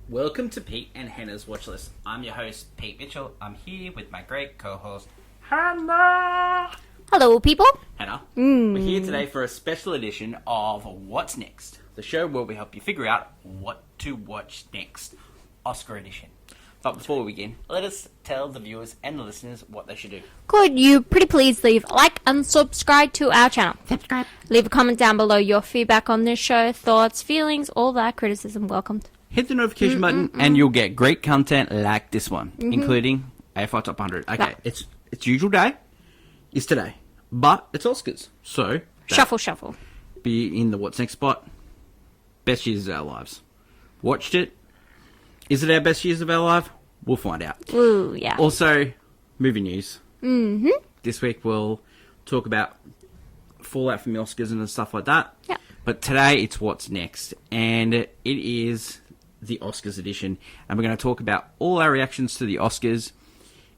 Welcome to Pete and Hannah's Watchlist. I'm your host, Pete Mitchell. I'm here with my great co-host, Hannah. Hello, people. Hannah, we're here today for a special edition of What's Next, the show where we help you figure out what to watch next, Oscar edition. But before we begin, let us tell the viewers and the listeners what they should do. Could you pretty please leave a like and subscribe to our channel? Subscribe. Leave a comment down below your feedback on this show, thoughts, feelings, all that criticism welcomed. Hit the notification button and you'll get great content like this one, including AFI Top 100. Okay, it's usual day. It's today. But it's Oscars. So, Shuffle. be in the What's Next spot. Best years of our lives. Watched it. Is it our best years of our life? We'll find out. Ooh, yeah. Also, movie news. This week we'll talk about fallout from the Oscars and stuff like that. Yeah. But today it's What's Next. And it is the Oscars edition. And we're going to talk about all our reactions to the Oscars.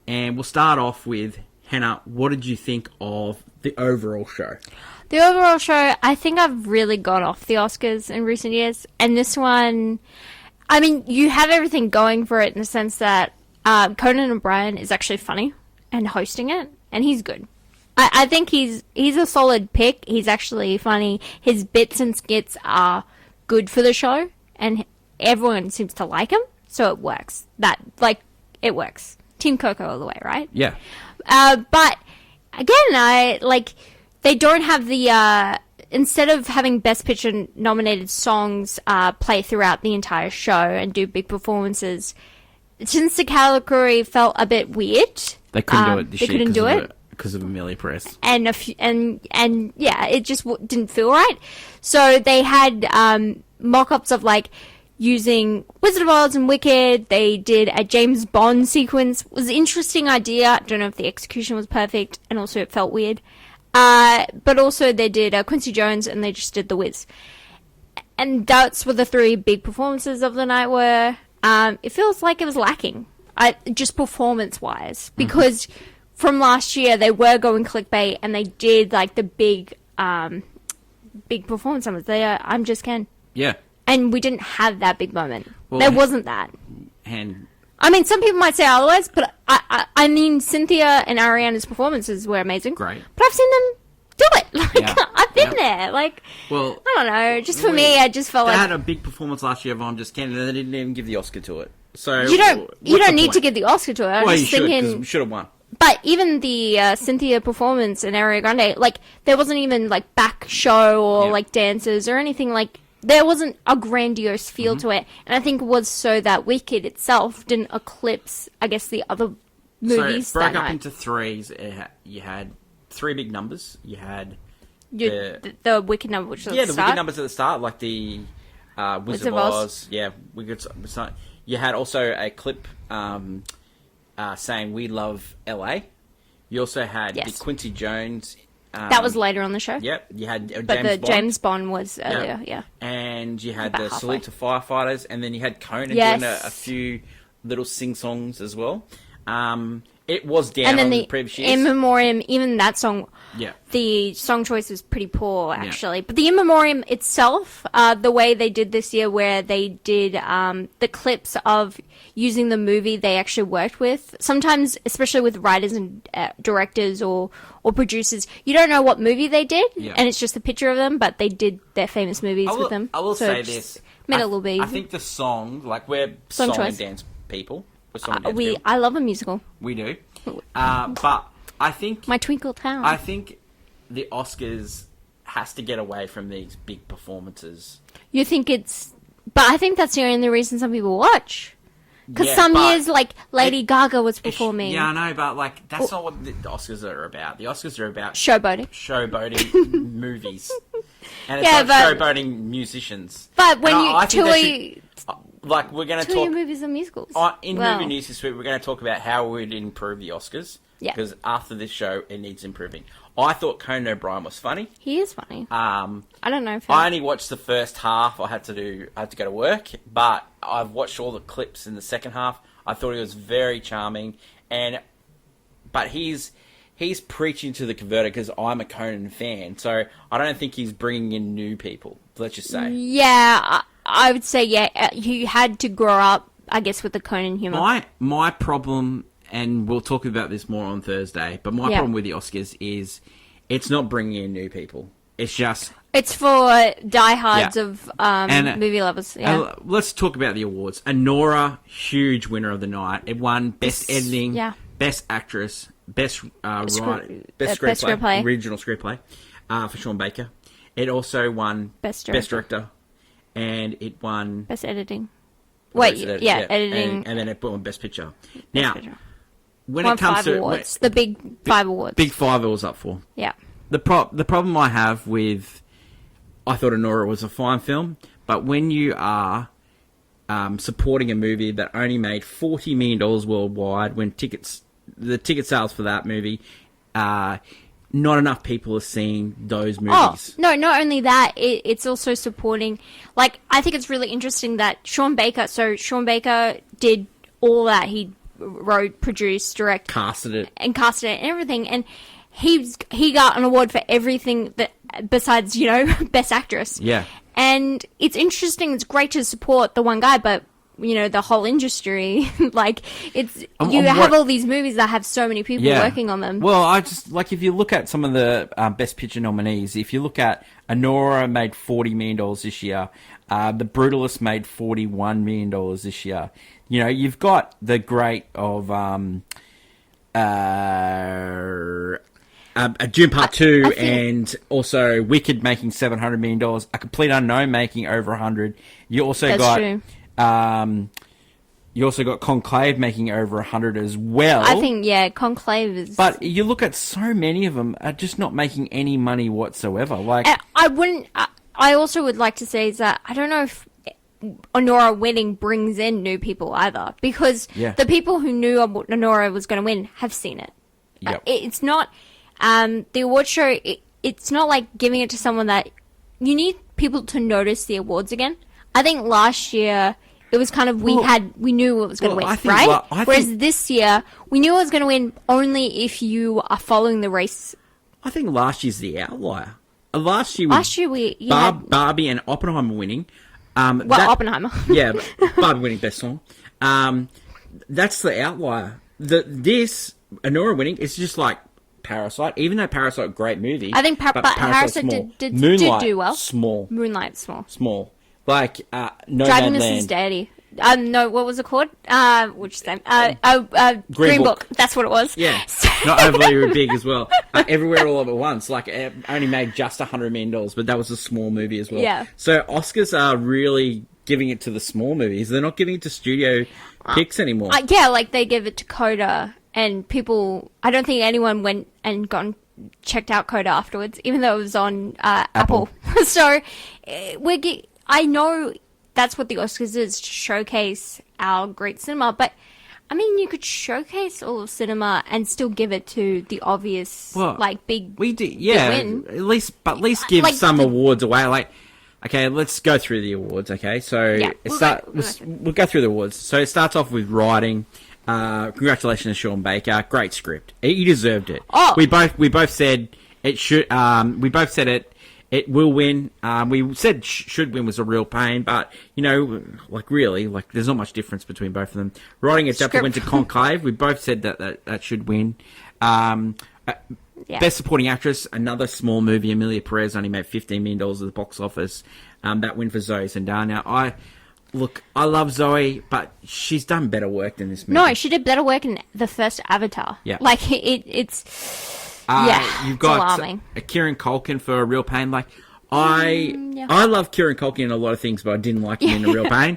And we'll start off with, Hannah, what did you think of the overall show? The overall show, I think I've really got off the Oscars in recent years. And this one, I mean, you have everything going for it in the sense that Conan O'Brien is actually funny and hosting it. And he's good. I think he's a solid pick. He's actually funny. His bits and skits are good for the show. And everyone seems to like him. So it works. It works. Team Coco all the way, right? Yeah. But again, they don't have the instead of having Best Picture nominated songs play throughout the entire show and do big performances, since the category felt a bit weird, They couldn't do it this they year couldn't do it. because of Amelia Press. And yeah, it just didn't feel right. So they had mock-ups of using Wizard of Oz and Wicked. They did a James Bond sequence. It was an interesting idea. I don't know if the execution was perfect, and also it felt weird. But also they did Quincy Jones, and they just did The Wiz. And that's what the three big performances of the night were. It feels like it was lacking, just performance-wise, because from last year they were going clickbait, and they did the big performance numbers. I'm Just Ken. Yeah. And we didn't have that big moment. Well, there wasn't that. And I mean, some people might say otherwise, but I mean, Cynthia and Ariana's performances were amazing. Great. But I've seen them do it. Yeah. I've been Yeah. there. well, I don't know. Just for me, I just felt they like had a big performance last year of I'm Just Ken, and they didn't even give the Oscar to it. So you don't what's the need point? to give the Oscar to it. I'm Well, you just should, thinking. because we should have won. But even the Cynthia performance and Ariana Grande, there wasn't even back show or Yeah. dances or anything there wasn't a grandiose feel to it. And I think it was so that Wicked itself didn't eclipse, I guess, the other movies So it broke that up night. into threes. You had three big numbers. You had The Wicked number, which was the the start. wicked numbers at the start, like the Wizard of Oz. Yeah, Wicked. You had also a clip saying "We love LA." You also had Yes. the Quincy Jones. That was later on the show. Yep, you had But James Bond was earlier, yeah. And you had About the halfway. Salute to Firefighters, and then you had Conan Yes. doing a few little sing-songs as well. It was down And then on the the previous years. In Memoriam, even that song, Yeah. the song choice was pretty poor, actually. But the In Memoriam itself, the way they did this year, where they did the clips of using the movie they actually worked with, sometimes, especially with writers and directors or producers, you don't know what movie they did, and it's just a picture of them, but they did their famous movies with them. I will So say it just this. made it a little bit easy. I think the song, we're Song song choice. and dance people. We're song and dance people. I love a musical. We do. But I think My Twinkle Town. I think the Oscars has to get away from these big performances. You think it's... But I think that's the only reason some people watch. Because Yeah, some but years, Lady Gaga was performing. Yeah, I know, but that's not what the Oscars are about. The Oscars are about Showboating. showboating movies, and it's Yeah, not but- showboating musicians. But when And you... I think Two they of should- you... we're going to Two of your talk movies are musicals. in Well, movie news this week. We're going to talk about how we'd improve the Oscars. Yeah. Because after this show, it needs improving. I thought Conan O'Brien was funny. He is funny. I don't know if... I only watched the first half. I had to go to work, but I've watched all the clips in the second half. I thought he was very charming, but he's preaching to the converted because I'm a Conan fan, so I don't think he's bringing in new people. Let's just say, Yeah, I would say, you had to grow up, I guess, with the Conan humor. My problem, and we'll talk about this more on Thursday, but my problem with the Oscars is it's not bringing in new people. It's just... It's for diehards of movie lovers. Yeah. Let's talk about the awards. Anora, huge winner of the night. It won Best Editing, Best Actress, Best Screenplay, Original Screenplay for Sean Baker. It also won Best Director, and it won Best Editing. Editing, and then it won Best Picture. Now, when it comes to awards, the big five awards, big five, it was up for. Yeah. The problem I have with, I thought Anora was a fine film, but when you are supporting a movie that only made $40 million worldwide, when the ticket sales for that movie, not enough people are seeing those movies. Oh, no, not only that, it's also supporting, like, I think it's really interesting that Sean Baker did all that. He wrote, produced, directed, casted it and everything, and he got an award for everything that besides, Best Actress. Yeah. And it's interesting, it's great to support the one guy, but the whole industry, like, have all these movies that have so many people working on them. Well, I just, like, if you look at some of the Best Picture nominees, if you look at Anora made $40 million this year, The Brutalist made $41 million this year. You've got the great of Dune Part 2 and also Wicked making $700 million, A Complete Unknown making over 100. You also got Conclave making over 100 as well. I think Conclave is. But you look at so many of them are just not making any money whatsoever. Like, I also would like to say is that I don't know if Anora winning brings in new people either, because the people who knew Anora was going to win have seen it. Yep. It's not the award show. It's not like giving it to someone that you need people to notice the awards again. I think last year it was kind of we knew it was going to win, right? Whereas this year we knew it was going to win only if you are following the race. I think last year's the outlier. Last year we had Barbie and Oppenheimer winning. Oppenheimer. Yeah, Barbie winning Best Song. That's the outlier. This Anora winning is just like Parasite. Even though Parasite, great movie. I think Parasite did do well. Small. Moonlight, small. Like Driving This Is Daddy. No, what was it called? Which name? Green Book. That's what it was. Yeah. Not overly big as well. Everywhere All at Once. Like, it only made just $100 million, but that was a small movie as well. Yeah. So Oscars are really giving it to the small movies. They're not giving it to studio picks anymore. Like they give it to Coda, and people. I don't think anyone went and checked out Coda afterwards, even though it was on Apple. So I know that's what the Oscars is, to showcase our great cinema, but I mean, you could showcase all of cinema and still give it to the obvious, big. We did, win. At least give some awards away. Like, okay, let's go through the awards. Okay, so we'll go through the awards. So it starts off with writing. Congratulations to Sean Baker. Great script. He deserved it. Oh, we both said it should. We both said it. It will win. We said should win was a real pain, but, really, there's not much difference between both of them. Writing it definitely went to Conclave. We both said that should win. Best Supporting Actress, another small movie. Emilia Perez only made $15 million at the box office. That win for Zoe Saldana. I love Zoe, but she's done better work than this movie. No, she did better work in the first Avatar. Yeah. It's... you've got Kieran Culkin for A Real Pain. I love Kieran Culkin in a lot of things, but I didn't like him in A Real Pain.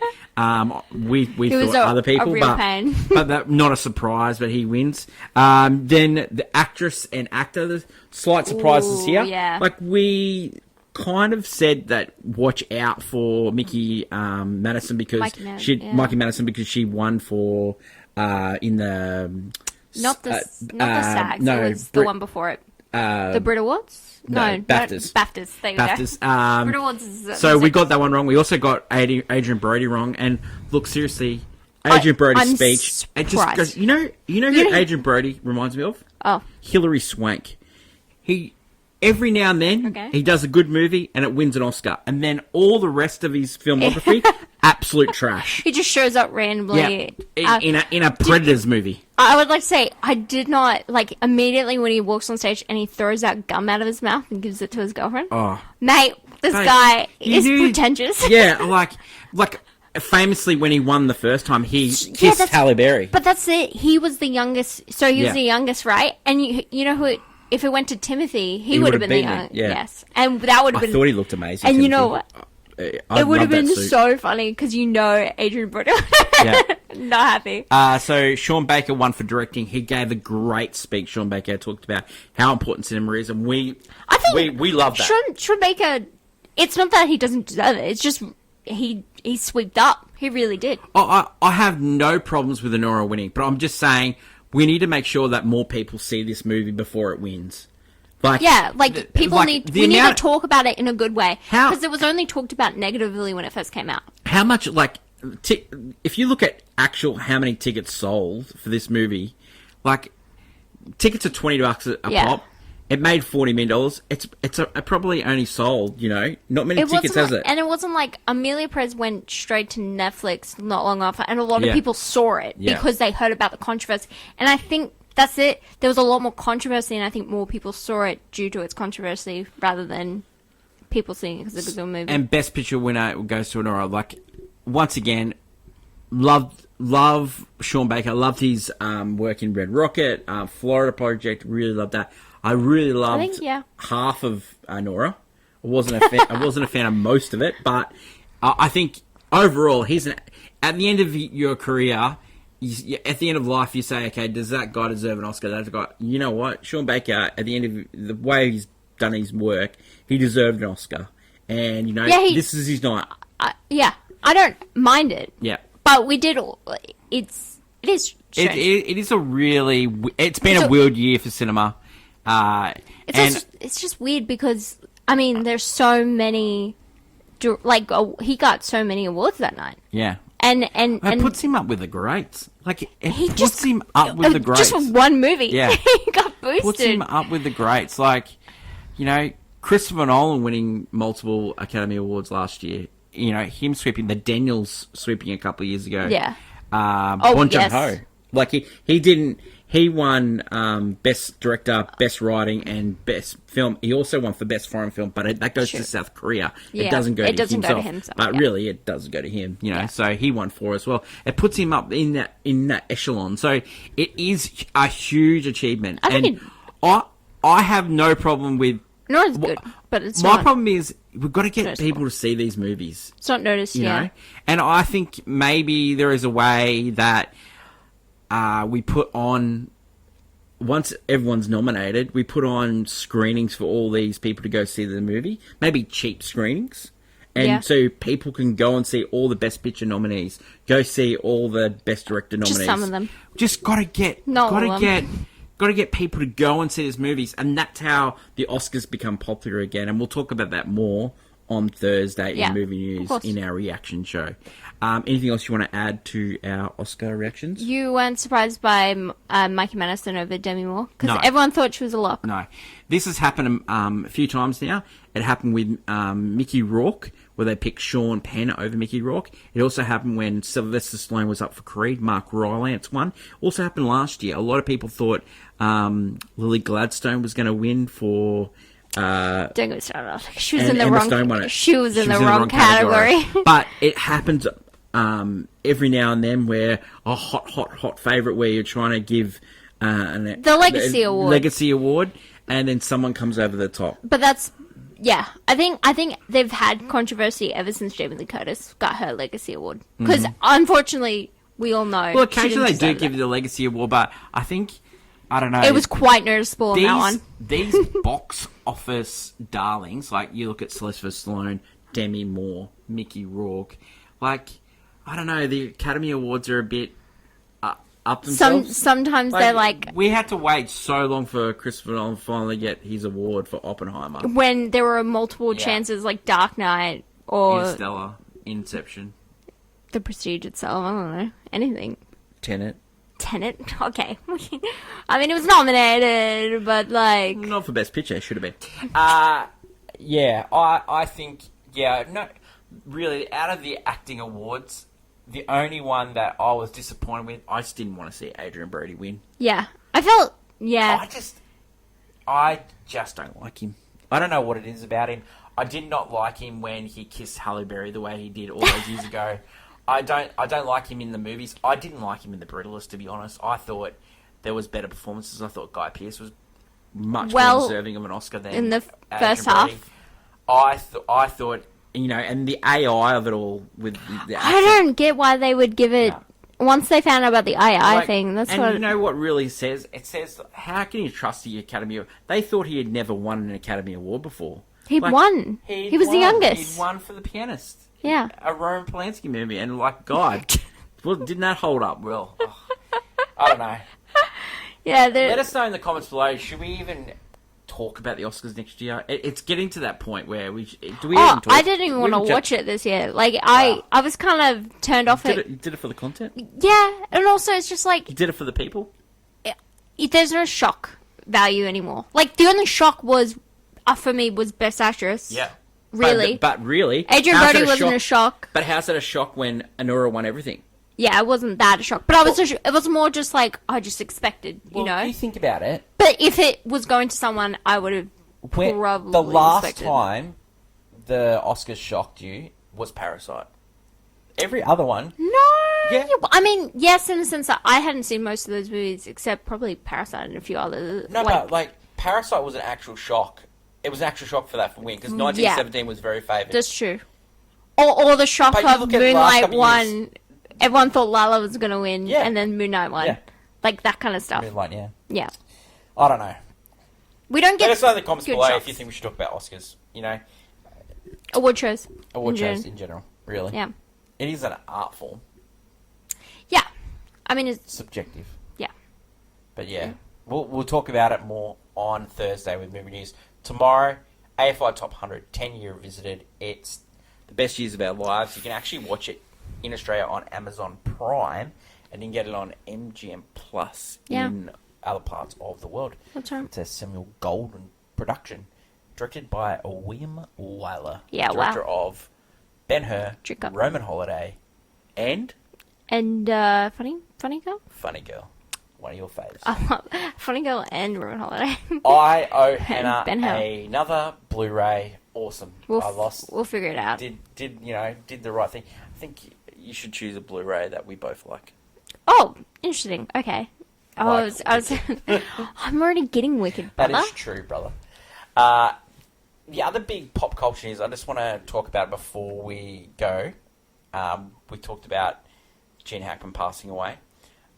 We thought other people, but that not a surprise. But he wins. Then the actress and actor, the slight surprises here. Yeah. We kind of said that watch out for Mikey Madison because Mikey Madison because she won for in the. Not the SAG. No, it was the one before it. The Brit Awards? No, BAFTAs. BAFTAs. There you BAFTAs. go. Brit Awards is... So we got that one wrong. We also got Adrian Brody wrong. And look, seriously, Adrian Brody's speech... It just goes... You know who Adrian Brody reminds me of? Oh. Hilary Swank. He every now and then he does a good movie and it wins an Oscar, and then all the rest of his filmography, absolute trash. He just shows up randomly. Yeah, in a Predators movie. I would like to say, I did not, like, immediately when he walks on stage and he throws that gum out of his mouth and gives it to his girlfriend. Oh. Mate, this guy is pretentious. Yeah, like famously when he won the first time, he kissed Halle Berry. But that's it. He was the youngest, so he was the youngest, right? And you know who, if it went to Timothy, he would have been the youngest. Yeah. Yes. And that would have been... I thought he looked amazing, And Timothy. you know what? It would have been so funny because Adrian Brody not happy. So Sean Baker won for directing. He gave a great speech. Sean Baker talked about how important cinema is, and we love that. Sean Baker, it's not that he doesn't deserve it. It's just he swept up. He really did. I have no problems with Anora winning, but I'm just saying we need to make sure that more people see this movie before it wins. People need to talk about it in a good way, because it was only talked about negatively when it first came out. How much, if you look at how many tickets sold for this movie, tickets are $20 a pop. It made $40 million. It's probably only sold, not many tickets, has it? And it wasn't like Amelia Perez went straight to Netflix not long after, and a lot of people saw it because they heard about the controversy. And I think that's it. There was a lot more controversy, and I think more people saw it due to its controversy rather than people seeing it because it was a good movie. And Best Picture winner goes to Anora. Once again, love Sean Baker. Loved his work in Red Rocket, Florida Project. Really loved that. I really loved half of Anora. I wasn't a fan of most of it, but I think overall, at the end of your career. At the end of life, you say, okay, does that guy deserve an Oscar? That guy, you know what? Sean Baker, at the end of the way he's done his work, he deserved an Oscar. And, this is his night. I don't mind it. Yeah. But it is strange. It is it's been a weird year for cinema. It's just weird because, there's so many, he got so many awards that night. Yeah. And it puts him up with the greats. Puts him up with the greats. Just with one movie. Yeah. He got boosted. Puts him up with the greats. Christopher Nolan winning multiple Academy Awards last year. Him sweeping, the Daniels sweeping a couple of years ago. Yeah. Bong Joon-ho. He won Best Director, Best Writing, and Best Film. He also won for Best Foreign Film, but that goes to South Korea. Yeah. It doesn't go to himself. himself. But really, it does go to him. So he won 4 as well. It puts him up in that echelon. So it is a huge achievement. I have no problem with. No, it's good, but it's my problem is we've got to get people to see these movies. It's not noticed, you know? And I think maybe there is a way that. We put on, once everyone's nominated, we put on screenings for all these people to go see the movie. Maybe cheap screenings. And so people can go and see all the Best Picture nominees. Go see all the Best Director nominees. Just some of them. Just gotta get people to go and see these movies. And that's how the Oscars become popular again. And we'll talk about that more on Thursday in Movie News in our reaction show. Anything else you want to add to our Oscar reactions? You weren't surprised by Mikey Madison over Demi Moore? Because everyone thought she was a lock. No. This has happened a few times now. It happened with Mickey Rourke, where they picked Sean Penn over Mickey Rourke. It also happened when Sylvester Stallone was up for Creed. Mark Rylance won. Also happened last year. A lot of people thought Lily Gladstone was going to win for... Don't get me started. She was in the wrong. She was in the wrong category. But it happens every now and then where a hot favourite where you're trying to give the Legacy Award, and then someone comes over the top. But that's I think they've had controversy ever since Jamie Lee Curtis got her Legacy Award because unfortunately we all know. Well, occasionally they do give you the Legacy Award, but I think. I don't know. It was quite noticeable in that one. These box office darlings, you look at Sylvester Stallone, Demi Moore, Mickey Rourke, I don't know, the Academy Awards are a bit up themselves. Sometimes they're we had to wait so long for Christopher Nolan to finally get his award for Oppenheimer. When there were multiple chances, like Dark Knight or... Interstellar, Inception. The Prestige itself, I don't know. Anything. Tenet. Tenet. Okay. I mean, it was nominated, but like, Not for Best Picture, it should have been. Yeah, I think, yeah, no, really, out of the acting awards, the only one that I was disappointed with, I just didn't want to see Adrian Brody win. yeah, I felt, yeah, I just don't like him. I don't know what it is about him. I did not like him when he kissed Halle Berry the way he did all those years ago. I don't like him in the movies. I didn't like him in The Brutalist, to be honest. I thought there was better performances. I thought Guy Pearce was much more deserving of an Oscar than in the Adrian first Brody. half. I thought, you know, and the AI of it all with the I don't get why they would give it. No. Once they found out about the AI Like, thing, that's and what. you know what really says? It says, how can you trust the Academy Award? They thought he had never won an Academy Award before. He'd Like, won. he'd He was the won. youngest. He'd won for The Pianist. Yeah. A Roman Polanski movie. And like, God, well, didn't that hold up well? I don't know. Yeah, Let us know in the comments below. Should we even talk about the Oscars next year? It's getting to that point where do we even talk? I didn't even want to watch it this year. Like, I was kind of turned off it. You did it for the content? Yeah, and also it's just like You did it for the people? there's no shock value anymore. Like, the only shock was for me was Best Actress. Yeah. Really. But really, Adrian how's Brody that wasn't a shock. But how's that a shock when Anura won everything? Yeah, it wasn't that a shock. But I was it was more just like I just expected, you know. If you think about it, But if it was going to someone, I would have probably the last expected. time the Oscars shocked you was Parasite. Every other one, No. Yeah. I mean, yes, in the sense that I hadn't seen most of those movies except probably Parasite and a few others. no, but like Parasite was an actual shock. It was an actual shock for that win because Yeah. 1917 was very favoured. That's true. Or the shock But you of look at the last Moonlight couple won. Everyone thought Lala was going to win, Yeah. and then Moonlight won. Yeah. Like that kind of stuff. Moonlight, yeah. Yeah. I don't know. We don't get Let us know in the comments good below shocks. if you think we should talk about Oscars. You know, award shows. award in shows June. in general. Really, Yeah. it is an art form, Yeah. I mean, it's subjective. yeah. But yeah, we'll talk about it more on Thursday with Movie News. Tomorrow, AFI Top 100, 10-year visited. It's the best years of our lives. You can actually watch it in Australia on Amazon Prime, and you can get it on MGM Plus Yeah. in other parts of the world. That's right. It's a Samuel Goldwyn production, directed by William Wyler, Yeah, wow. director of Ben-Hur, Trick Up. Roman Holiday, and And funny girl. Funny Girl, one of your faves. Funny girl and Roman Holiday. I owe Hannah Ben-Hur. another Blu-ray. Awesome. I lost. We'll figure it out. Did the right thing. I think you should choose a Blu-ray that we both like. Oh, interesting. Okay. Oh, Like I was I'm already getting Wicked, That brother. is true, brother. The other big pop culture news I just want to talk about before we go. We talked about Gene Hackman passing away.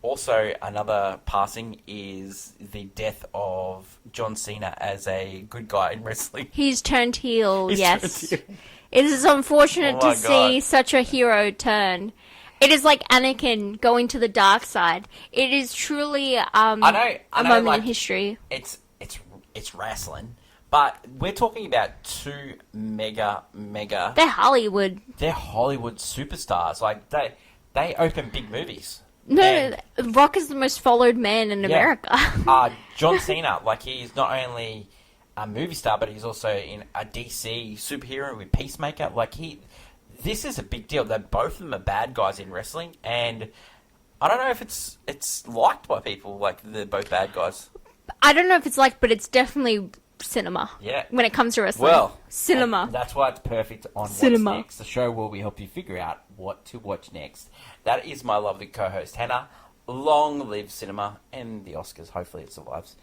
Also, another passing is the death of John Cena as a good guy in wrestling. He's turned heel, He's yes. turned heel. It is unfortunate Oh my to see God. such a hero turn. It is like Anakin going to the dark side. It is truly I know, a moment like, in history. It's wrestling, but we're talking about two mega. They're Hollywood. They're Hollywood superstars. Like they open big movies. No, And, Rock is the most followed man in America. John Cena, like he's not only a movie star, but he's also in a DC superhero with Peacemaker. Like this is a big deal. That both of them are bad guys in wrestling, and I don't know if it's liked by people. Like they're both bad guys. I don't know if it's like, but it's definitely cinema. Yeah. When it comes to wrestling. Well, Cinema. and that's why it's perfect on Cinema. What's Next, the show where we help you figure out what to watch next. That is my lovely co-host, Hannah. Long live cinema and the Oscars. Hopefully it survives.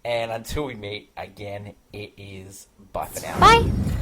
And until we meet again, it is bye for now. Bye.